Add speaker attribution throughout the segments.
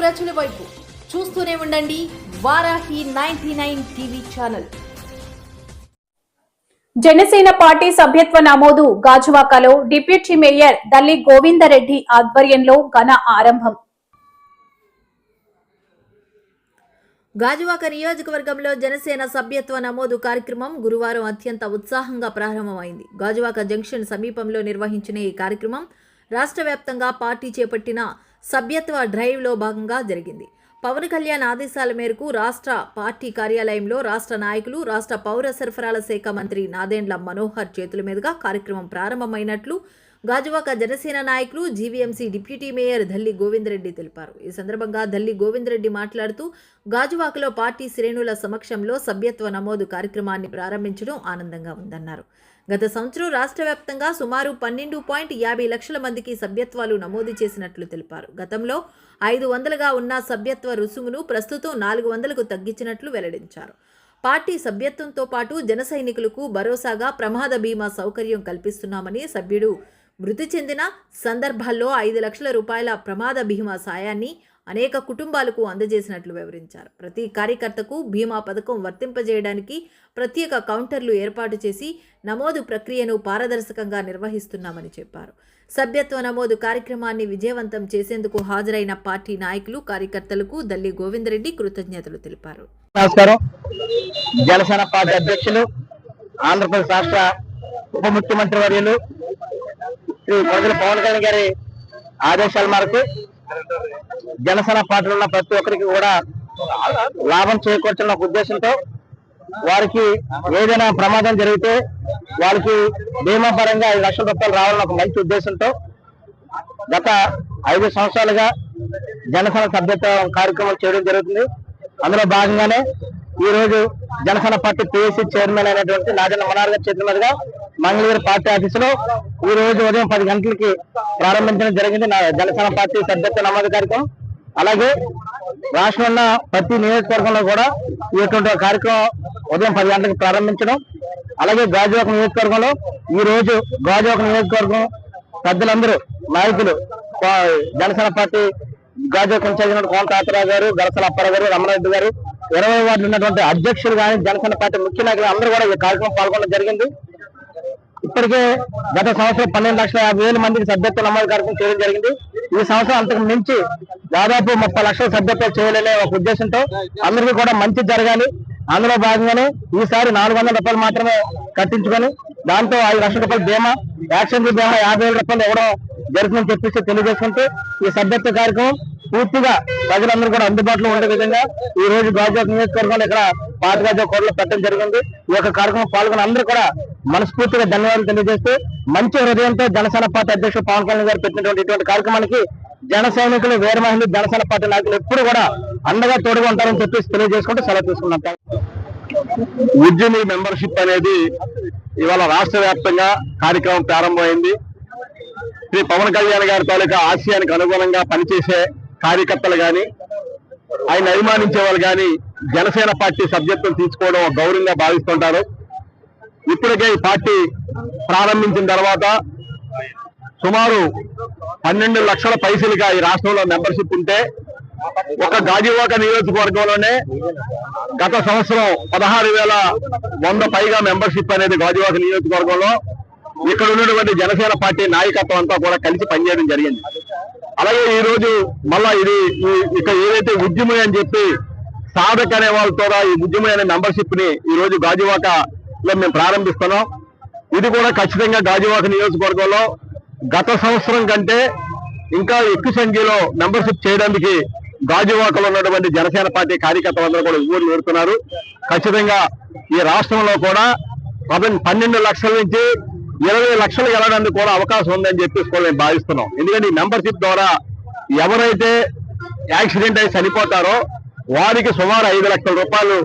Speaker 1: ప్రజల వైపు చూస్తూనే ఉండండి Varahi 99 TV channel.
Speaker 2: Janasena party సభ్యత్వ నమోదు గాజువాకలో డిప్యూటీ మేయర్ దల్లి గోవిందరెడ్డి ఆధ్వర్యంలో ఘన ఆరంభం.
Speaker 1: గాజువాక నియోజకవర్గంలో జనసేన సభ్యత్వ నమోదు కార్యక్రమం గురువారం అత్యంత ఉత్సాహంగా ప్రారంభమైంది. గాజువాక జంక్షన్ సమీపంలో నిర్వహించిన ఈ కార్యక్రమం రాష్ట్ర వ్యాప్తంగా పార్టీ చేపట్టిన సభ్యత్వ డ్రైవ్లో భాగంగా జరిగింది. పవన్ కళ్యాణ్ ఆదేశాల మేరకు రాష్ట్ర పార్టీ కార్యాలయంలో రాష్ట్ర నాయకులు, రాష్ట్ర పౌర సరఫరాల శాఖ మంత్రి నాదెండ్ల మనోహర్ చేతుల మీదుగా కార్యక్రమం ప్రారంభమైనట్లు గాజువాక జనసేన నాయకులు, GVMC deputy mayor Dalli Govinda Reddy తెలిపారు. ఈ సందర్భంగా దల్లి గోవిందరెడ్డి మాట్లాడుతూ గాజువాకలో పార్టీ శ్రేణుల సమక్షంలో సభ్యత్వ నమోదు కార్యక్రమాన్ని ప్రారంభించడం ఆనందంగా ఉందన్నారు. గత సంవత్సరం రాష్ట్ర వ్యాప్తంగా సుమారు 12.50 లక్షల మందికి సభ్యత్వాలు నమోదు చేసినట్లు తెలిపారు. గతంలో 500గా ఉన్న సభ్యత్వ రుసుమును ప్రస్తుతం 400కు తగ్గించినట్లు వెల్లడించారు. పార్టీ సభ్యత్వంతో పాటు జన సైనికులకు భరోసాగా ప్రమాద బీమా సౌకర్యం కల్పిస్తున్నామని, సభ్యుడు మృతి చెందిన సందర్భాల్లో 5 లక్షల రూపాయల ప్రమాద బీమా సాయాన్ని అనేక కుటుంబాలకు అందజేసినట్లు వివరించారు. ప్రతి కార్యకర్తకు బీమా పథకం వర్తింపజేయడానికి ప్రత్యేక కౌంటర్లు ఏర్పాటు చేసి నమోదు ప్రక్రియను పారదర్శకంగా నిర్వహిస్తున్నామని చెప్పారు. సభ్యత్వ నమోదు కార్యక్రమాన్ని విజయవంతం చేసేందుకు హాజరైన పార్టీ నాయకులు, కార్యకర్తలకు దల్లి గోవిందరెడ్డి కృతజ్ఞతలు తెలిపారు.
Speaker 3: నమస్కారం. జనసేన పార్టీ అధ్యక్షులు, ఆంధ్రప్రదేశ్ రాష్ట్ర ఉప ముఖ్యమంత్రి వర్యులు శ్రీ పవన్ కళ్యాణ్ గారి ఆదేశాల మేరకు జనసేన పార్టీలో ఉన్న ప్రతి ఒక్కరికి కూడా లాభం చేకూర్చున్న ఉద్దేశంతో వారికి ఏదైనా ప్రమాదం జరిగితే వారికి బీమా పరంగా 5 లక్షల రూపాయలు రావాలని ఒక మంచి ఉద్దేశంతో గత 5 సంవత్సరాలుగా జనసేన సభ్యత్వ కార్యక్రమం చేయడం జరుగుతుంది. అందులో భాగంగానే ఈ రోజు జనసేన పార్టీ పిఎస్సి చైర్మన్ అయినటువంటి నాదెండ్ల మనోహర్ గారి చేతుల మీదుగా మంగళగిరి పార్టీ ఆఫీసులో ఈ రోజు ఉదయం 10 గంటలకి ప్రారంభించడం జరిగింది జనసేన పార్టీ సభ్యత్వ నమోదు కార్యక్రమం. అలాగే రాష్ట్రంలో ఉన్న ప్రతి నియోజకవర్గంలో కూడా ఇటువంటి కార్యక్రమం ఉదయం 10 గంటలకు ప్రారంభించడం. అలాగే గాజువాక నియోజకవర్గంలో ఈ రోజు గాజువాక నియోజకవర్గం పెద్దలందరూ నాయకులు, జనసేన పార్టీ గాజువాక ఇన్ఛార్జ్ కోన తాతారావు గారు, గరసల అప్పారావు గారు, రమణారెడ్డి గారు, 20 వార్డులు ఉన్నటువంటి అధ్యక్షులు కానీ జనసేన పార్టీ ముఖ్య నాయకులు అందరూ కూడా ఈ కార్యక్రమం పాల్గొనడం జరిగింది. ఇప్పటికే గత సంవత్సరం 12,50,000 మందికి సభ్యత్వ నమోదు కార్యక్రమం చేయడం జరిగింది. ఈ సంవత్సరం అంతకు మించి దాదాపు 30 లక్షల సభ్యత్వాలు చేయాలనే ఒక ఉద్దేశంతో అందరికీ కూడా మంచి జరగాలి. అందులో భాగంగానే ఈసారి 400 రూపాయలు మాత్రమే కట్టించుకొని దాంతో 5 లక్షల రూపాయలు బీమా, యాక్సిడెంట్ బీమా 50,000 రూపాయలు ఇవ్వడం జరుగుతుందని చెప్పేసి తెలియజేసుకుంటూ ఈ సభ్యత్వ కార్యక్రమం పూర్తిగా ప్రజలందరూ కూడా అందుబాటులో ఉండే విధంగా ఈ రోజు గాజువాక నియోజకవర్గంలో ఇక్కడ పాత గాజువాక కోటలో పెట్టడం జరిగింది. ఈ యొక్క కార్యక్రమం పాల్గొన్న అందరూ కూడా మనస్ఫూర్తిగా ధన్యవాదాలు తెలియజేస్తూ మంచి హృదయంతో జనసేన పార్టీ అధ్యక్షుడు పవన్ కళ్యాణ్ గారు పెట్టినటువంటి ఇటువంటి కార్యక్రమానికి జన సైనికులు, వీర మహిళలు, జనసేన పార్టీ నాయకులు ఎప్పుడు కూడా అండగా తోడుగా ఉంటారని చెప్పేసి తెలియజేసుకుంటూ సెలవు తీసుకున్నాం. ఉద్యమి మెంబర్షిప్ అనేది ఇవాళ రాష్ట్ర వ్యాప్తంగా కార్యక్రమం ప్రారంభమైంది. శ్రీ పవన్ కళ్యాణ్ గారి తాలూకా ఆశయానికి అనుగుణంగా పనిచేసే కార్యకర్తలు కానీ, ఆయన అభిమానించే వాళ్ళు కానీ జనసేన పార్టీ సభ్యత్వం తీసుకోవడం గౌరవంగా భావిస్తుంటారు. ఇప్పటికే ఈ పార్టీ ప్రారంభించిన తర్వాత సుమారు 12 లక్షల పైసలుగా ఈ రాష్ట్రంలో మెంబర్షిప్ ఉంటే ఒక గాజువాక నియోజకవర్గంలోనే గత సంవత్సరం 16,100 పైగా మెంబర్షిప్ అనేది గాజువాక నియోజకవర్గంలో ఇక్కడ ఉన్నటువంటి జనసేన పార్టీ నాయకత్వం అంతా కూడా కలిసి పనిచేయడం జరిగింది. అలాగే ఈ రోజు మళ్ళా ఇది ఇక్కడ ఏదైతే ఉద్యమం అని చెప్పి సాధక అనే వాళ్ళతో ఈ ఉద్యమం అనే మెంబర్షిప్ ని ఈ రోజు గాజువాకలో మేము ప్రారంభిస్తున్నాం. ఇది కూడా ఖచ్చితంగా గాజువాక నియోజకవర్గంలో గత సంవత్సరం కంటే ఇంకా ఎక్కువ సంఖ్యలో మెంబర్షిప్ చేయడానికి గాజువాకలో ఉన్నటువంటి జనసేన పార్టీ కార్యకర్తలందరూ కూడా ఊరు వేరుతున్నారు. ఖచ్చితంగా ఈ రాష్ట్రంలో కూడా 12 లక్షల నుంచి 20 లక్షలు వెళ్ళడానికి కూడా అవకాశం ఉందని చెప్పేసి కూడా మేము భావిస్తున్నాం. ఎందుకంటే ఈ మెంబర్షిప్ ద్వారా ఎవరైతే యాక్సిడెంట్ అయి చనిపోతారో వారికి సుమారు 5 లక్షల రూపాయలు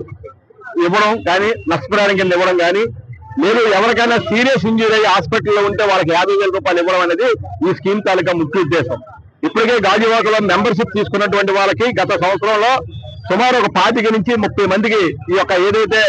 Speaker 3: ఇవ్వడం కానీ, నష్టపరిహారం కింద ఇవ్వడం కానీ, లేదు ఎవరికైనా సీరియస్ ఇంజరీ అయ్యి హాస్పిటల్లో ఉంటే వాళ్ళకి 50,000 రూపాయలు ఇవ్వడం అనేది ఈ స్కీమ్ తాలూకా ముఖ్య ఉద్దేశం. ఇప్పటికే గాజువాకలో మెంబర్షిప్ తీసుకున్నటువంటి వాళ్ళకి గత సంవత్సరంలో సుమారు ఒక 25 నుంచి 30 మందికి ఈ యొక్క ఏదైతే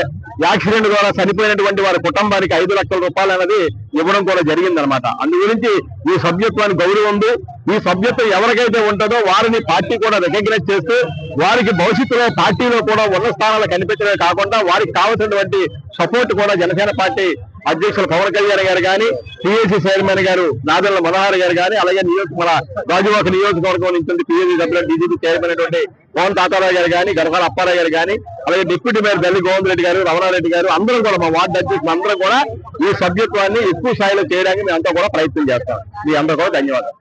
Speaker 4: యాక్సిడెంట్ ద్వారా చనిపోయినటువంటి వారి కుటుంబానికి 5 లక్షల రూపాయలు అనేది ఇవ్వడం కూడా జరిగిందనమాట. అందు గురించి ఈ సభ్యత్వానికి గౌరవం ఉంది. ఈ సభ్యత్వం ఎవరికైతే ఉంటుందో వారిని పార్టీ కూడా రికగ్నైజ్ చేస్తూ వారికి భవిష్యత్తులో పార్టీలో కూడా ఉన్న స్థానాలు కనిపించడమే కాకుండా వారికి కావాల్సినటువంటి సపోర్ట్ కూడా జనసేన పార్టీ అధ్యక్షులు పవన్ కళ్యాణ్ గారు కానీ, పిఎస్సి చైర్మన్ గారు నాదెళ్ల మనోహర్ గారు కానీ, అలాగే మన గాజువాక నియోజకవర్గం నుంచి పిఎస్సి సభ్యులు డీజీపీ చైర్మన్ అయినటువంటి పవన్ తాతారావు గారు కానీ, గరకాల అప్పారావు గారు కానీ, అలాగే డిప్యూటీ మేయర్ దల్లి గోవింద్ రెడ్డి గారు, రమణారెడ్డి గారు అందరం కూడా మా వార్డు అధ్యక్షులు అందరం కూడా ఈ సభ్యత్వాన్ని ఎక్కువ స్థాయిలో చేయడానికి మేము అంతా కూడా ప్రయత్నం చేస్తాం. మీ అందరూ కూడా ధన్యవాదాలు.